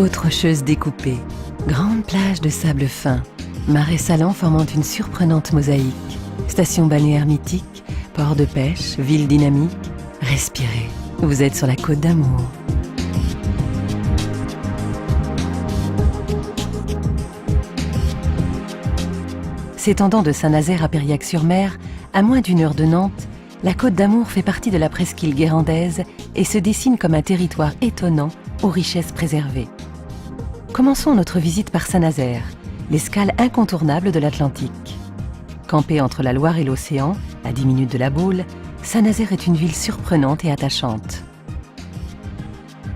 Côtes rocheuses découpées, grandes plages de sable fin, marais salants formant une surprenante mosaïque, station balnéaire mythique, port de pêche, ville dynamique. Respirez, vous êtes sur la Côte d'Amour. S'étendant de Saint-Nazaire à Périac-sur-Mer, à moins d'1 heure de Nantes, la Côte d'Amour fait partie de la presqu'île guérandaise et se dessine comme un territoire étonnant aux richesses préservées. Commençons notre visite par Saint-Nazaire, l'escale incontournable de l'Atlantique. Campée entre la Loire et l'océan, à 10 minutes de La Baule, Saint-Nazaire est une ville surprenante et attachante.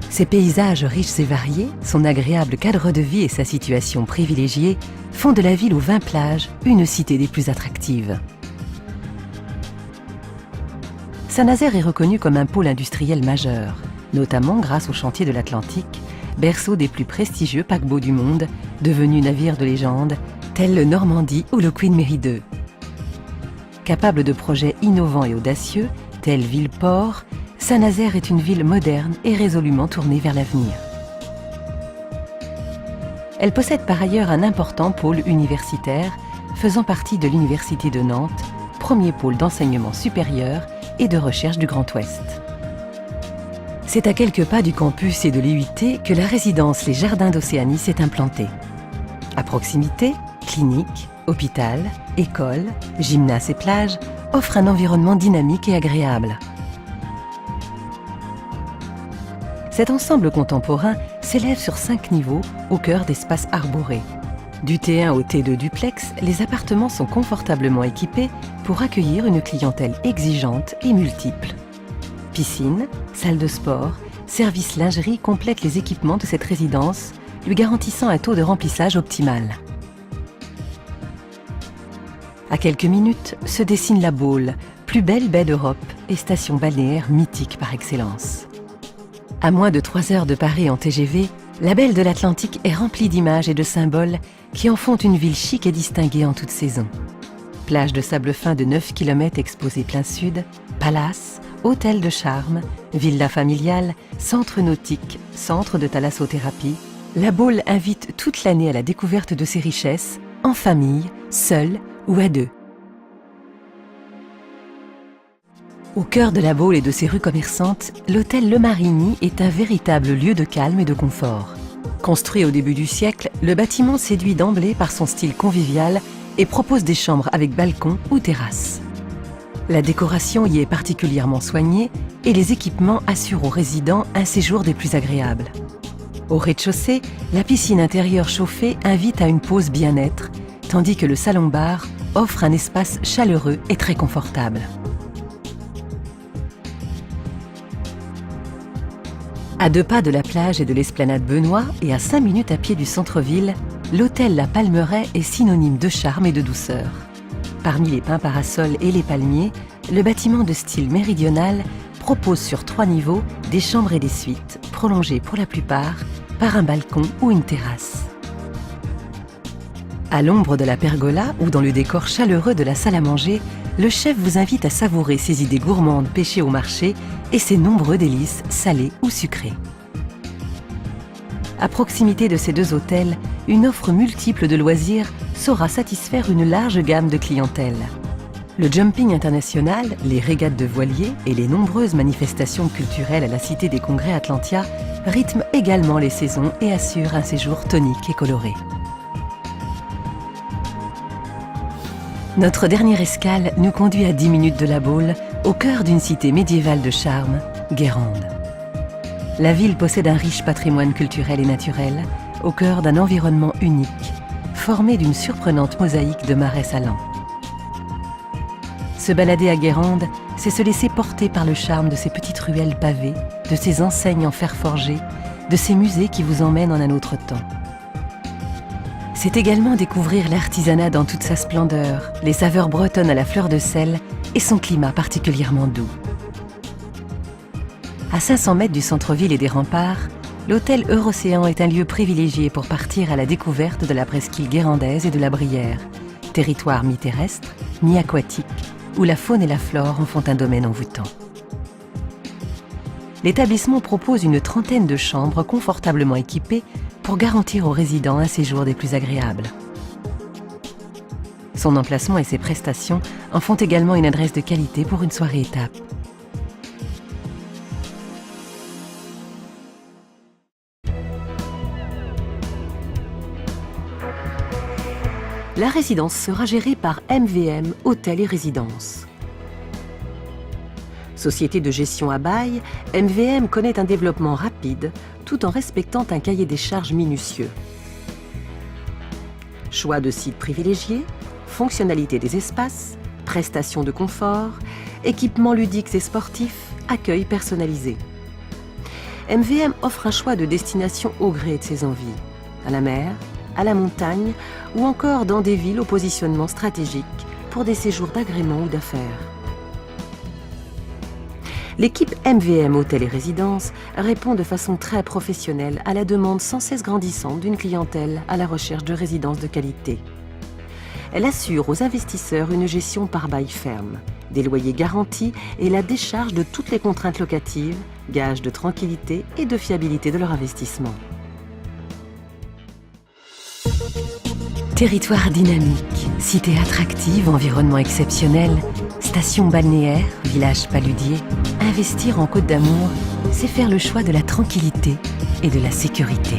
Ses paysages riches et variés, son agréable cadre de vie et sa situation privilégiée font de la ville aux 20 plages une cité des plus attractives. Saint-Nazaire est reconnu comme un pôle industriel majeur, notamment grâce au chantier de l'Atlantique, berceau des plus prestigieux paquebots du monde, devenus navires de légende, tels le Normandie ou le Queen Mary II. Capable de projets innovants et audacieux, tels ville-port, Saint-Nazaire est une ville moderne et résolument tournée vers l'avenir. Elle possède par ailleurs un important pôle universitaire, faisant partie de l'Université de Nantes, premier pôle d'enseignement supérieur et de recherche du Grand Ouest. C'est à quelques pas du campus et de l'IUT que la résidence Les Jardins d'Océanie s'est implantée. À proximité, clinique, hôpital, école, gymnase et plage offrent un environnement dynamique et agréable. Cet ensemble contemporain s'élève sur 5 niveaux au cœur d'espaces arborés. Du T1 au T2 duplex, les appartements sont confortablement équipés pour accueillir une clientèle exigeante et multiple. Piscine, salle de sport, service lingerie complètent les équipements de cette résidence, lui garantissant un taux de remplissage optimal. À quelques minutes se dessine La Baule, plus belle baie d'Europe et station balnéaire mythique par excellence. À moins de 3 heures de Paris en TGV, la belle de l'Atlantique est remplie d'images et de symboles qui en font une ville chic et distinguée en toute saison. Plage de sable fin de 9 km exposée plein sud, palace, hôtel de charme, villa familiale, centre nautique, centre de thalassothérapie, La Baule invite toute l'année à la découverte de ses richesses, en famille, seule ou à deux. Au cœur de La Baule et de ses rues commerçantes, l'hôtel Le Marigny est un véritable lieu de calme et de confort. Construit au début du siècle, le bâtiment séduit d'emblée par son style convivial et propose des chambres avec balcon ou terrasse. La décoration y est particulièrement soignée et les équipements assurent aux résidents un séjour des plus agréables. Au rez-de-chaussée, la piscine intérieure chauffée invite à une pause bien-être, tandis que le salon-bar offre un espace chaleureux et très confortable. À 2 pas de la plage et de l'esplanade Benoît et à 5 minutes à pied du centre-ville, l'hôtel La Palmeraie est synonyme de charme et de douceur. Parmi les pins parasols et les palmiers, le bâtiment de style méridional propose sur 3 niveaux des chambres et des suites, prolongées pour la plupart par un balcon ou une terrasse. À l'ombre de la pergola ou dans le décor chaleureux de la salle à manger, le chef vous invite à savourer ses idées gourmandes pêchées au marché et ses nombreux délices salés ou sucrés. À proximité de ces 2 hôtels, une offre multiple de loisirs saura satisfaire une large gamme de clientèle. Le jumping international, les régates de voiliers et les nombreuses manifestations culturelles à la Cité des Congrès Atlantia rythment également les saisons et assurent un séjour tonique et coloré. Notre dernière escale nous conduit à 10 minutes de La Baule, au cœur d'une cité médiévale de charme, Guérande. La ville possède un riche patrimoine culturel et naturel, au cœur d'un environnement unique, formé d'une surprenante mosaïque de marais salants. Se balader à Guérande, c'est se laisser porter par le charme de ces petites ruelles pavées, de ces enseignes en fer forgé, de ces musées qui vous emmènent en un autre temps. C'est également découvrir l'artisanat dans toute sa splendeur, les saveurs bretonnes à la fleur de sel et son climat particulièrement doux. À 500 mètres du centre-ville et des remparts, l'hôtel Eurocéan est un lieu privilégié pour partir à la découverte de la presqu'île guérandaise et de la Brière, territoire mi-terrestre, mi-aquatique, où la faune et la flore en font un domaine envoûtant. L'établissement propose une 30aine de chambres confortablement équipées pour garantir aux résidents un séjour des plus agréables. Son emplacement et ses prestations en font également une adresse de qualité pour une soirée étape. La résidence sera gérée par MVM Hôtels et Résidences. Société de gestion à bail, MVM connaît un développement rapide tout en respectant un cahier des charges minutieux. Choix de sites privilégiés, fonctionnalité des espaces, prestations de confort, équipements ludiques et sportifs, accueil personnalisé. MVM offre un choix de destination au gré de ses envies, à la mer, à la montagne ou encore dans des villes au positionnement stratégique pour des séjours d'agrément ou d'affaires. L'équipe MVM Hôtels et Résidences répond de façon très professionnelle à la demande sans cesse grandissante d'une clientèle à la recherche de résidences de qualité. Elle assure aux investisseurs une gestion par bail ferme, des loyers garantis et la décharge de toutes les contraintes locatives, gage de tranquillité et de fiabilité de leur investissement. Territoire dynamique, cité attractive, environnement exceptionnel, station balnéaire, village paludier, investir en Côte d'Amour, c'est faire le choix de la tranquillité et de la sécurité.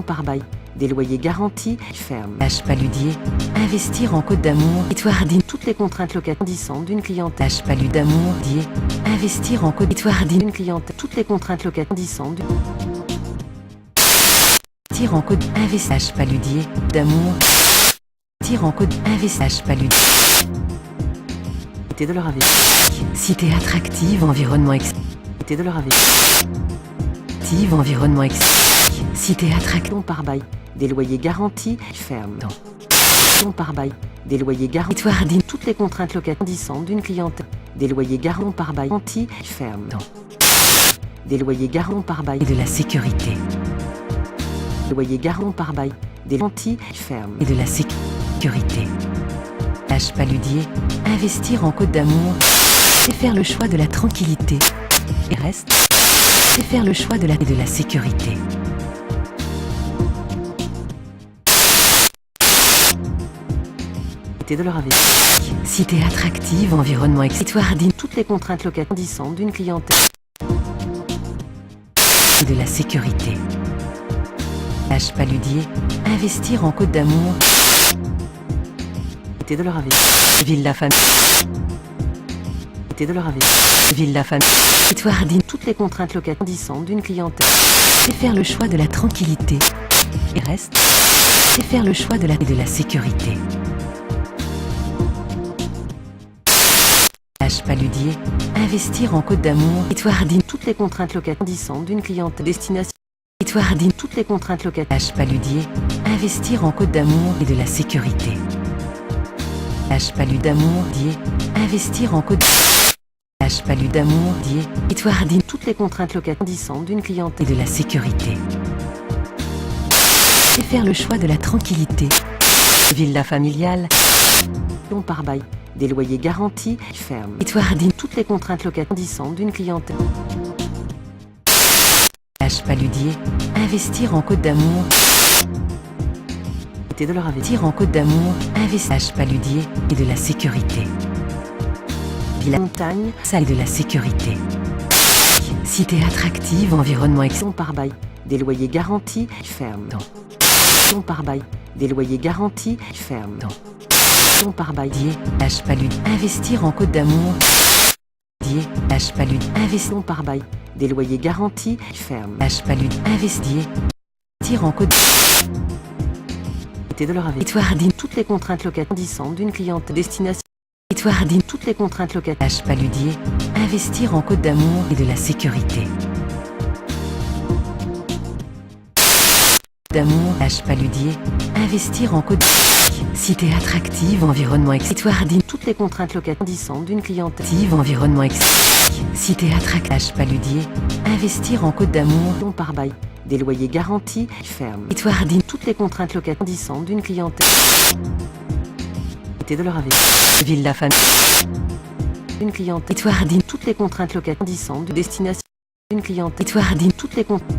Par bail, des loyers garantis, ferme. Village paludier, investir en Côte d'Amour, territoire digne, toutes les contraintes locatives grandissantes d'une clientèle. Village palud d'amour, investir en Côte territoire digne d'une clientèle, toutes les contraintes locatives grandissantes. Investir en Côte, investage paludier, d'amour, investir en Côte, investage paludier. De leur investir. Cité attractive, environnement de leur investir. Environnement cité attraction par bail, des loyers garantis, ferme. Par bail, des loyers garantis, territoire digne, toutes les contraintes locatives grandissantes d'une clientèle, des loyers garantis par bail, ferme. Des loyers garantis par bail et de la sécurité. Loyers garantis par bail, des garantis, ferme et de la sécurité. Village paludier, investir en Côte d'Amour, c'est faire le choix de la tranquillité et reste, c'est faire le choix de la sécurité. De leur investir. Cité attractive, environnement territoire digne, toutes les contraintes locatives grandissantes d'une clientèle et de la sécurité. Village paludier, investir en Côte d'Amour, de leur investir. Villa famille, de leur investir. Villa famille, territoire digne, toutes les contraintes locatives grandissantes d'une clientèle. C'est faire le choix de la tranquillité et reste, c'est faire le choix de la sécurité. Paludier, investir en Côte d'Amour, territoire digne, toutes les contraintes locatives grandissantes d'une clientèle, destination, territoire digne, toutes les contraintes locatives, paludier, investir en Côte d'Amour et de la sécurité. Palud d'amour, investir en Côte d'Amour, palud d'amour, territoire digne, toutes les contraintes locatives grandissantes d'une clientèle et de la sécurité. C'est faire le choix de la tranquillité. Villa familiale, par bail. Des loyers garantis, ferme. Territoire digne, toutes les contraintes locatives grandissantes d'une clientèle. Village paludier, investir en Côte d'Amour. De leur investir en Côte d'Amour, investir paludier et de la sécurité. Villa montagne, salle de la sécurité. Cité attractive, environnement excellent par bail. Des loyers garantis, ferme. Par bail. Des loyers garantis, ferme. Par bail, village palud, investir en Côte d'Amour, village palud, investir par bail, des loyers garantis, ferme, village palud, investir en Côte de leur investir. Territoire digne, toutes les contraintes locatives grandissantes d'une clientèle, destination, territoire digne, toutes les contraintes locatives, village paludier, investir en Côte d'Amour et de la sécurité. D'amour, village paludier, investir en Côte cité attractive, environnement territoire digne, toutes les contraintes locatives grandissantes d'une clientèle, environnement cité attractive, paludier, investir en Côte d'Amour, par bail, des loyers garantis, ferme, territoire digne, toutes les contraintes locatives grandissantes d'une clientèle, de leur investir. Villa famille, Une clientèle. Étoardine. Toutes les contraintes locatives grandissantes de destination. Une clientèle. Étoardine. Toutes les contraintes.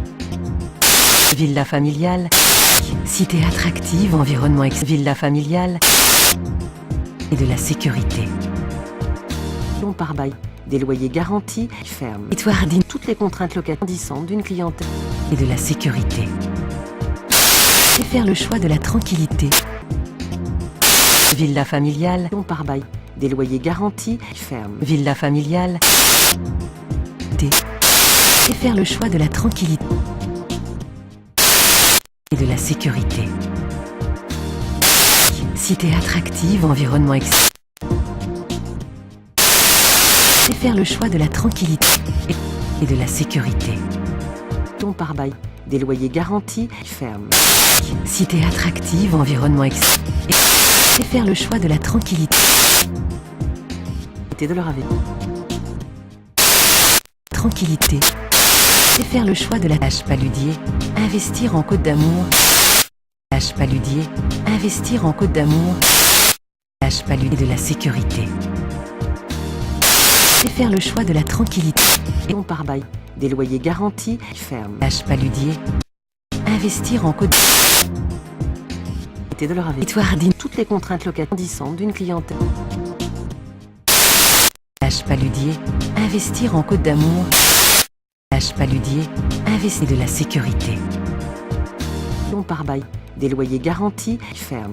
Villa familiale. Cité attractive, environnement villa familiale. Et de la sécurité. Long par bail. Des loyers garantis, ferme. Étoardine. Toutes les contraintes locatives grandissantes d'une clientèle. Et de la sécurité. Et faire le choix de la tranquillité. Villa familiale. Long par bail. Des loyers garantis, ferme. Villa familiale. Et faire le choix de la tranquillité. Et de la sécurité. Cité attractive, environnement et faire le choix de la tranquillité et de la sécurité. Ton par bail. Des loyers garantis, ferme. Cité attractive, environnement et faire le choix de la tranquillité. Et de leur avec. Tranquillité. Et faire le choix de la tâche paludier. Investir en Côte d'Amour. Tâche paludier. Investir en Côte d'Amour. Tâche paludier de la sécurité. Et faire le choix de la tranquillité. Et on par bail. Des loyers garantis, ferme. Tâche paludier. Investir en Côte de leur avec. Étoardine. Toutes les contraintes locatives grandissantes d'une clientèle. Tâche paludier. Investir en Côte d'Amour. Tâche paludier. Investir de la sécurité. Long par bail. Des loyers garantis, ferme.